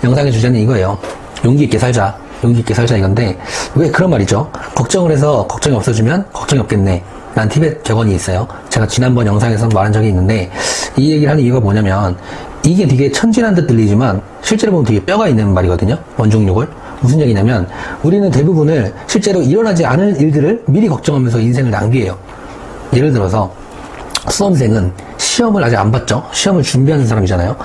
영상의 주제는 이거예요. 용기 있게 살자. 용기 있게 살자 이건데, 왜 그런 말이죠? 걱정을 해서 걱정이 없어지면 걱정이 없겠네. 라는 티벳 격언이 있어요. 제가 지난번 영상에서 말한 적이 있는데, 이 얘기를 하는 이유가 뭐냐면, 이게 되게 천진한 듯 들리지만, 실제로 보면 되게 뼈가 있는 말이거든요. 원중육을. 무슨 얘기냐면, 우리는 대부분을 실제로 일어나지 않을 일들을 미리 걱정하면서 인생을 낭비해요. 예를 들어서, 수험생은 시험을 아직 안 봤죠? 시험을 준비하는 사람이잖아요.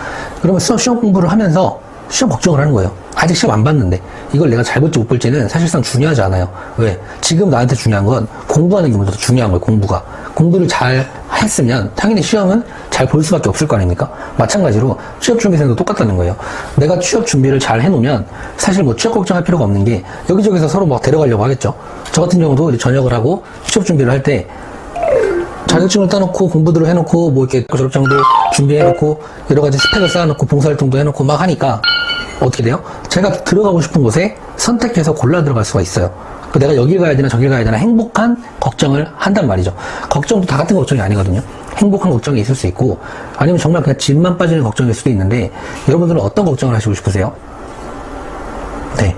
그러면 시험 공부를 하면서 시험 걱정을 하는 거예요. 아직 시험 안 봤는데 이걸 내가 잘 볼지 못 볼지는 사실상 중요하지 않아요. 왜? 지금 나한테 중요한 건 공부하는 게 먼저 더 중요한 거예요. 공부를 잘 했으면 당연히 시험은 잘 볼 수밖에 없을 거 아닙니까? 마찬가지로 취업 준비생도 똑같다는 거예요. 내가 취업 준비를 잘 해놓으면 사실 뭐 취업 걱정할 필요가 없는 게 여기저기서 서로 막 데려가려고 하겠죠. 저 같은 경우도 이제 전역을 하고 취업 준비를 할 때 자격증을 따놓고 공부들을 해놓고 뭐 이렇게 졸업장도 준비해놓고 여러 가지 스펙을 쌓아놓고 봉사활동도 해놓고 막 하니까 어떻게 돼요? 제가 들어가고 싶은 곳에 선택해서 골라 들어갈 수가 있어요. 내가 여길 가야 되나 저길 가야 되나 행복한 걱정을 한단 말이죠. 걱정도 다 같은 걱정이 아니거든요. 행복한 걱정이 있을 수 있고 아니면 정말 그냥 짐만 빠지는 걱정일 수도 있는데 여러분들은 어떤 걱정을 하시고 싶으세요? 네.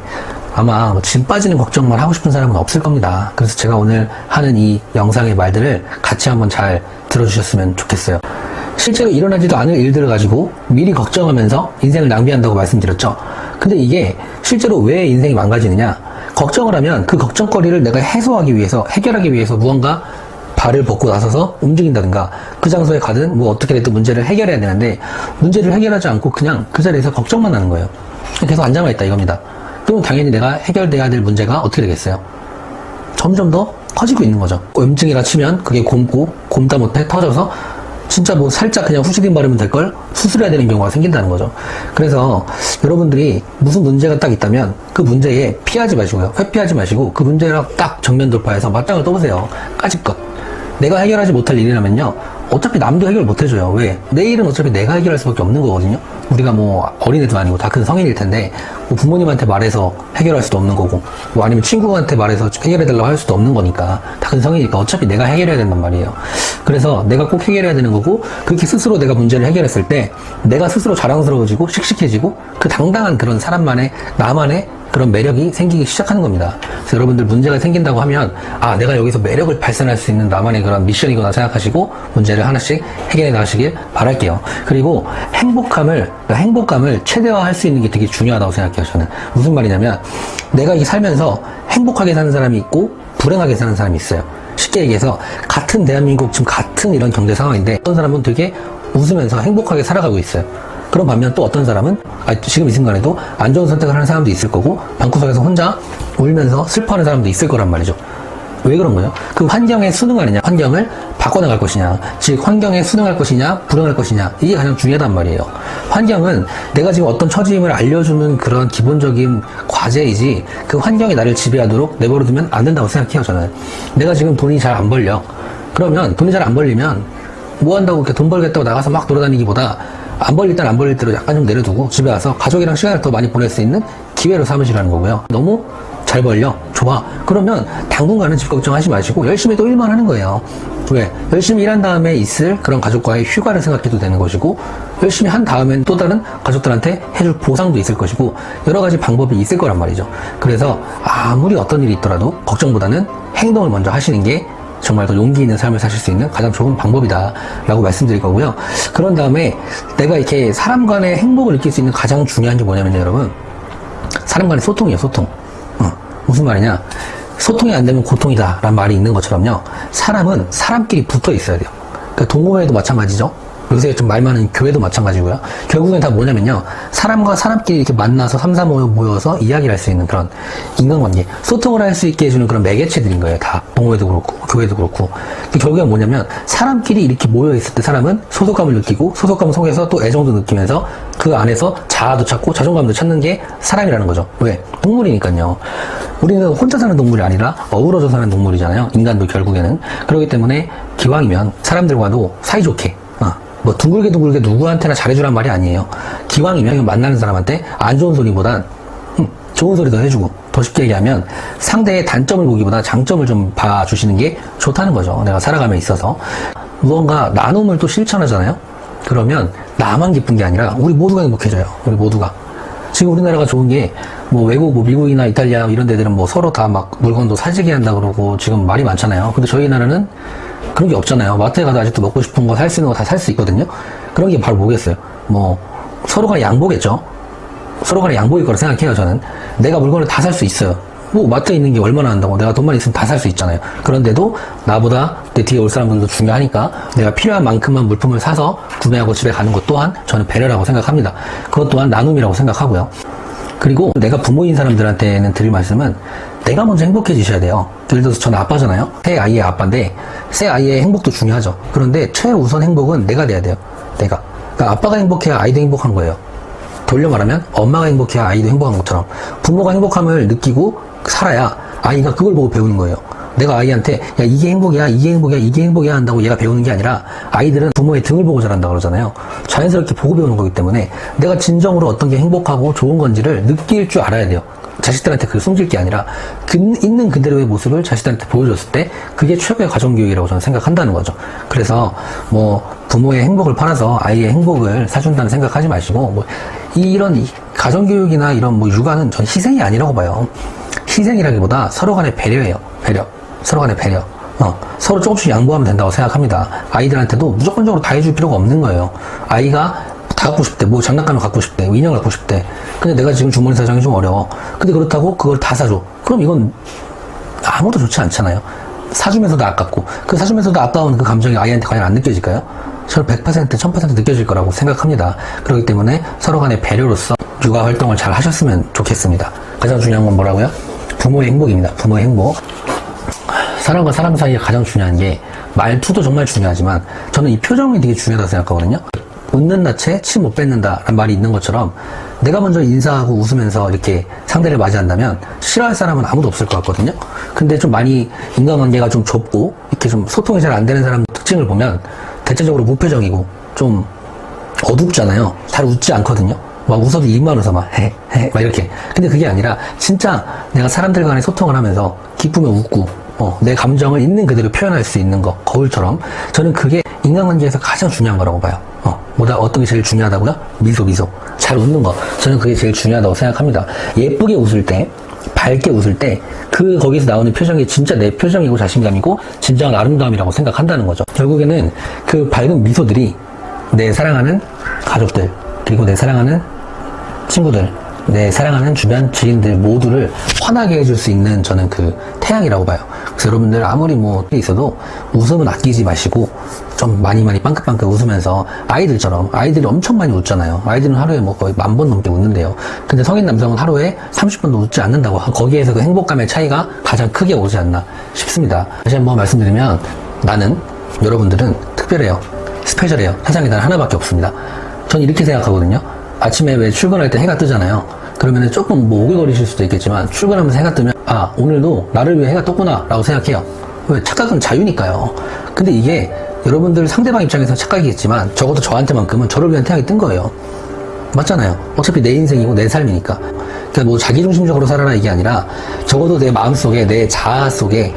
아마 짐 빠지는 걱정만 하고 싶은 사람은 없을 겁니다. 그래서 제가 오늘 하는 이 영상의 말들을 같이 한번 잘 들어주셨으면 좋겠어요. 실제로 일어나지도 않을 일들을 가지고 미리 걱정하면서 인생을 낭비한다고 말씀드렸죠. 근데 이게 실제로 왜 인생이 망가지느냐? 걱정을 하면 그 걱정거리를 내가 해소하기 위해서, 해결하기 위해서 무언가 발을 벗고 나서서 움직인다든가 그 장소에 가든 뭐 어떻게 됐든 문제를 해결해야 되는데 문제를 해결하지 않고 그냥 그 자리에서 걱정만 하는 거예요. 계속 앉아만 있다 이겁니다. 그럼 당연히 내가 해결돼야 될 문제가 어떻게 되겠어요? 점점 더 커지고 있는 거죠. 염증이라 치면 그게 곪다 못해 터져서 진짜 뭐 살짝 그냥 후시딘 바르면 될 걸 수술해야 되는 경우가 생긴다는 거죠. 그래서 여러분들이 무슨 문제가 딱 있다면 그 문제에 피하지 마시고요. 회피하지 마시고 그 문제랑 딱 정면 돌파해서 맞짱을 떠보세요. 까짓것. 내가 해결하지 못할 일이라면요. 어차피 남도 해결 못 해줘요. 왜? 내 일은 어차피 내가 해결할 수밖에 없는 거거든요. 우리가 뭐 어린애도 아니고 다 큰 성인일 텐데 뭐 부모님한테 말해서 해결할 수도 없는 거고 뭐 아니면 친구한테 말해서 해결해달라고 할 수도 없는 거니까 다 큰 성인이니까 어차피 내가 해결해야 된단 말이에요. 그래서 내가 꼭 해결해야 되는 거고 그렇게 스스로 내가 문제를 해결했을 때 내가 스스로 자랑스러워지고 씩씩해지고 그 당당한 그런 사람만의 나만의 그런 매력이 생기기 시작하는 겁니다. 그래서 여러분들 문제가 생긴다고 하면 아 내가 여기서 매력을 발산할 수 있는 나만의 그런 미션이구나 생각하시고 문제를 하나씩 해결해 나가시길 바랄게요. 그리고 행복감을 최대화할 수 있는 게 되게 중요하다고 생각해요. 저는 무슨 말이냐면 내가 이게 살면서 행복하게 사는 사람이 있고 불행하게 사는 사람이 있어요. 쉽게 얘기해서 같은 대한민국 지금 같은 이런 경제 상황인데 어떤 사람은 되게 웃으면서 행복하게 살아가고 있어요. 그런 반면 또 어떤 사람은 지금 이 순간에도 안 좋은 선택을 하는 사람도 있을 거고 방구석에서 혼자 울면서 슬퍼하는 사람도 있을 거란 말이죠. 왜 그런 거예요? 그 환경에 순응하느냐, 환경을 바꿔나갈 것이냐, 즉 환경에 순응할 것이냐, 불응할 것이냐, 이게 가장 중요하단 말이에요. 환경은 내가 지금 어떤 처지임을 알려주는 그런 기본적인 과제이지 그 환경이 나를 지배하도록 내버려두면 안 된다고 생각해요. 저는 내가 지금 돈이 잘 안 벌려. 그러면 돈이 잘 안 벌리면 뭐 한다고 이렇게 돈 벌겠다고 나가서 막 돌아다니기보다 안 벌릴 땐 안 벌릴 대로 약간 좀 내려두고 집에 와서 가족이랑 시간을 더 많이 보낼 수 있는 기회로 삼으시라는 거고요. 너무 잘 벌려? 좋아. 그러면 당분간은 집 걱정하지 마시고 열심히 또 일만 하는 거예요. 왜? 열심히 일한 다음에 있을 그런 가족과의 휴가를 생각해도 되는 것이고 열심히 한 다음엔 또 다른 가족들한테 해줄 보상도 있을 것이고 여러 가지 방법이 있을 거란 말이죠. 그래서 아무리 어떤 일이 있더라도 걱정보다는 행동을 먼저 하시는 게 정말 더 용기 있는 삶을 사실 수 있는 가장 좋은 방법이다 라고 말씀드릴 거고요. 그런 다음에 내가 이렇게 사람 간의 행복을 느낄 수 있는 가장 중요한 게 뭐냐면요, 여러분. 사람 간의 소통이에요, 소통. 무슨 말이냐? 소통이 안 되면 고통이다 라는 말이 있는 것처럼요. 사람은 사람끼리 붙어 있어야 돼요. 그러니까 동호회도 마찬가지죠. 요새 좀 말 많은 교회도 마찬가지고요. 결국엔 다 뭐냐면요. 사람과 사람끼리 이렇게 만나서 3, 4 모여서 이야기를 할 수 있는 그런 인간관계, 소통을 할 수 있게 해주는 그런 매개체들인 거예요. 다. 동호회도 그렇고, 교회도 그렇고. 결국엔 뭐냐면, 사람끼리 이렇게 모여있을 때 사람은 소속감을 느끼고, 소속감 속에서 또 애정도 느끼면서 그 안에서 자아도 찾고 자존감도 찾는 게 사람이라는 거죠. 왜? 동물이니까요. 우리는 혼자 사는 동물이 아니라 어우러져 사는 동물이잖아요. 인간도 결국에는. 그렇기 때문에 기왕이면 사람들과도 사이좋게, 뭐 둥글게 누구한테나 잘해주란 말이 아니에요. 기왕이면 만나는 사람한테 안 좋은 소리보단 좋은 소리 더 해주고 더 쉽게 얘기하면 상대의 단점을 보기보다 장점을 좀 봐주시는 게 좋다는 거죠. 내가 살아감에 있어서 무언가 나눔을 또 실천하잖아요. 그러면 나만 기쁜 게 아니라 우리 모두가 행복해져요. 우리 모두가. 지금 우리나라가 좋은 게, 뭐 외국, 뭐 미국이나 이탈리아 이런 데들은 뭐 서로 다 막 물건도 사재기 한다 그러고 지금 말이 많잖아요. 근데 저희 나라는 그런 게 없잖아요. 마트에 가도 아직도 먹고 싶은 거 살 수 있는 거 다 살 수 있거든요. 그런 게 바로 뭐겠어요? 뭐, 서로 간에 양보겠죠? 서로 간에 양보일 거라 생각해요, 저는. 내가 물건을 다 살 수 있어요. 뭐, 마트에 있는 게 얼마나 한다고. 내가 돈만 있으면 다 살 수 있잖아요. 그런데도 나보다 내 뒤에 올 사람들도 중요하니까 내가 필요한 만큼만 물품을 사서 구매하고 집에 가는 것 또한 저는 배려라고 생각합니다. 그것 또한 나눔이라고 생각하고요. 그리고 내가 부모인 사람들한테는 드릴 말씀은 내가 먼저 행복해지셔야 돼요. 예를 들어서 저는 아빠잖아요. 새 아이의 아빠인데 새 아이의 행복도 중요하죠. 그런데 최우선 행복은 내가 돼야 돼요. 내가. 그러니까 아빠가 행복해야 아이도 행복한 거예요. 돌려 말하면 엄마가 행복해야 아이도 행복한 것처럼 부모가 행복함을 느끼고 살아야 아이가 그걸 보고 배우는 거예요. 내가 아이한테 야 이게 행복이야 이게 행복이야 이게 행복이야 한다고 얘가 배우는 게 아니라 아이들은 부모의 등을 보고 자란다 그러잖아요. 자연스럽게 보고 배우는 거기 때문에 내가 진정으로 어떤 게 행복하고 좋은 건지를 느낄 줄 알아야 돼요. 자식들한테 그걸 숨길 게 아니라 있는 그대로의 모습을 자식들한테 보여줬을 때 그게 최고의 가정교육이라고 저는 생각한다는 거죠. 그래서 뭐 부모의 행복을 팔아서 아이의 행복을 사준다는 생각하지 마시고 뭐 이런 가정교육이나 이런 뭐 육아는 전 희생이 아니라고 봐요. 희생이라기보다 서로 간의 배려예요. 배려. 서로 간의 배려. 서로 조금씩 양보하면 된다고 생각합니다. 아이들한테도 무조건적으로 다 해줄 필요가 없는 거예요. 아이가 다 갖고 싶대. 뭐 장난감을 갖고 싶대. 인형 갖고 싶대. 근데 내가 지금 주머니 사정이 좀 어려워. 근데 그렇다고 그걸 다 사줘. 그럼 이건 아무도 좋지 않잖아요. 사주면서도 아깝고. 그 사주면서도 아까운 그 감정이 아이한테 과연 안 느껴질까요? 저는 100%, 1000% 느껴질 거라고 생각합니다. 그렇기 때문에 서로 간의 배려로서 육아 활동을 잘 하셨으면 좋겠습니다. 가장 중요한 건 뭐라고요? 부모의 행복입니다. 부모의 행복. 사람과 사람 사이에 가장 중요한 게 말투도 정말 중요하지만 저는 이 표정이 되게 중요하다고 생각하거든요. 웃는 낯에 침 못 뱉는다 라는 말이 있는 것처럼 내가 먼저 인사하고 웃으면서 이렇게 상대를 맞이한다면 싫어할 사람은 아무도 없을 것 같거든요. 근데 좀 많이 인간관계가 좀 좁고 이렇게 좀 소통이 잘 안 되는 사람 특징을 보면 대체적으로 무표정이고 좀 어둡잖아요. 잘 웃지 않거든요. 막 웃어도 입만 웃어 막 막 이렇게. 근데 그게 아니라 진짜 내가 사람들 간에 소통을 하면서 기쁘면 웃고 내 감정을 있는 그대로 표현할 수 있는 거 거울처럼 저는 그게 인간관계에서 가장 중요한 거라고 봐요. 뭐다 어떤 게 제일 중요하다고요? 미소 잘 웃는 거 저는 그게 제일 중요하다고 생각합니다. 예쁘게 웃을 때 밝게 웃을 때 그 거기서 나오는 표정이 진짜 내 표정이고 자신감이고 진정한 아름다움이라고 생각한다는 거죠. 결국에는 그 밝은 미소들이 내 사랑하는 가족들 그리고 내 사랑하는 친구들 내 사랑하는 주변 지인들 모두를 환하게 해줄 수 있는 저는 그 태양이라고 봐요. 그래서 여러분들 아무리 뭐 있어도 웃음은 아끼지 마시고 좀 많이 빵긋빵긋 웃으면서 아이들처럼 아이들이 엄청 많이 웃잖아요. 아이들은 하루에 뭐 거의 10,000번 넘게 웃는데요. 근데 성인 남성은 하루에 30번도 웃지 않는다고 거기에서 그 행복감의 차이가 가장 크게 오지 않나 싶습니다. 다시 한번 말씀드리면 나는 여러분들은 특별해요. 스페셜해요. 세상에 단 하나밖에 없습니다. 전 이렇게 생각하거든요. 아침에 왜 출근할 때 해가 뜨잖아요. 그러면 조금 뭐 오글거리실 수도 있겠지만 출근하면서 해가 뜨면 아 오늘도 나를 위해 해가 떴구나 라고 생각해요. 왜? 착각은 자유니까요. 근데 이게 여러분들 상대방 입장에서 착각이겠지만 적어도 저한테만큼은 저를 위한 태양이 뜬 거예요. 맞잖아요. 어차피 내 인생이고 내 삶이니까. 그러니까 뭐 자기중심적으로 살아라 이게 아니라 적어도 내 마음속에 내 자아 속에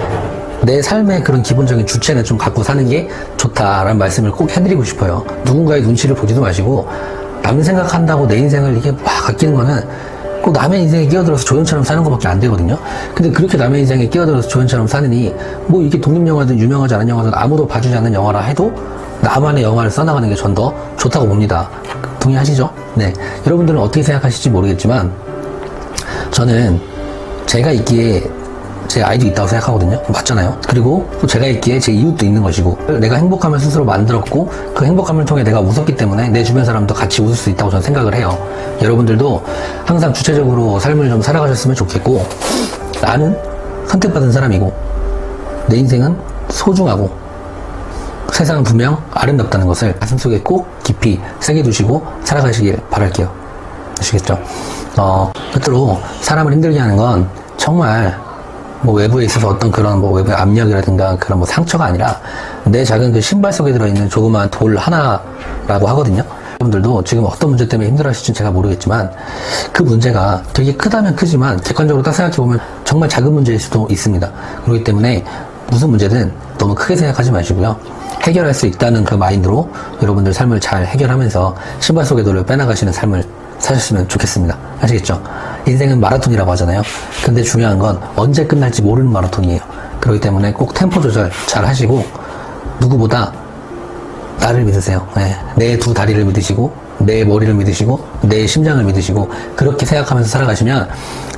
내 삶의 그런 기본적인 주체는 좀 갖고 사는 게 좋다라는 말씀을 꼭 해드리고 싶어요. 누군가의 눈치를 보지도 마시고 남 생각한다고 내 인생을 이렇게 막 아끼는 거는 꼭 남의 인생에 끼어들어서 조연처럼 사는 것밖에 안 되거든요. 근데 그렇게 남의 인생에 끼어들어서 조연처럼 사느니 뭐 이게 독립영화든 유명하지 않은 영화든 아무도 봐주지 않는 영화라 해도 나만의 영화를 써나가는 게 전 더 좋다고 봅니다. 동의하시죠? 네. 여러분들은 어떻게 생각하실지 모르겠지만 저는 제가 있기에 제 아이도 있다고 생각하거든요. 맞잖아요. 그리고 또 제가 있기에 제 이웃도 있는 것이고 내가 행복함을 스스로 만들었고 그 행복함을 통해 내가 웃었기 때문에 내 주변 사람도 같이 웃을 수 있다고 저는 생각을 해요. 여러분들도 항상 주체적으로 삶을 좀 살아가셨으면 좋겠고 나는 선택받은 사람이고 내 인생은 소중하고 세상은 분명 아름답다는 것을 가슴속에 꼭 깊이 새겨 두시고 살아가시길 바랄게요. 아시겠죠? 끝으로 사람을 힘들게 하는 건 정말 뭐 외부에 있어서 어떤 그런 뭐 외부의 압력이라든가 그런 뭐 상처가 아니라 내 작은 그 신발 속에 들어있는 조그마한 돌 하나라고 하거든요. 여러분들도 지금 어떤 문제 때문에 힘들어하실지는 제가 모르겠지만 그 문제가 되게 크다면 크지만 객관적으로 딱 생각해보면 정말 작은 문제일 수도 있습니다. 그렇기 때문에 무슨 문제든 너무 크게 생각하지 마시고요. 해결할 수 있다는 그 마인드로 여러분들 삶을 잘 해결하면서 신발 속의 돌을 빼나가시는 삶을 사셨으면 좋겠습니다. 아시겠죠? 인생은 마라톤이라고 하잖아요. 근데 중요한 건 언제 끝날지 모르는 마라톤이에요. 그렇기 때문에 꼭 템포 조절 잘 하시고 누구보다 나를 믿으세요. 네. 내 두 다리를 믿으시고 내 머리를 믿으시고 내 심장을 믿으시고 그렇게 생각하면서 살아가시면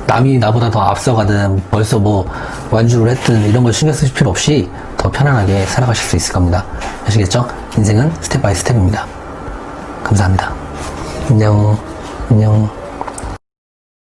남이 나보다 더 앞서가든 벌써 뭐 완주를 했든 이런 걸 신경 쓰실 필요 없이 더 편안하게 살아가실 수 있을 겁니다. 아시겠죠? 인생은 스텝 바이 스텝입니다. 감사합니다. 안녕. 안녕.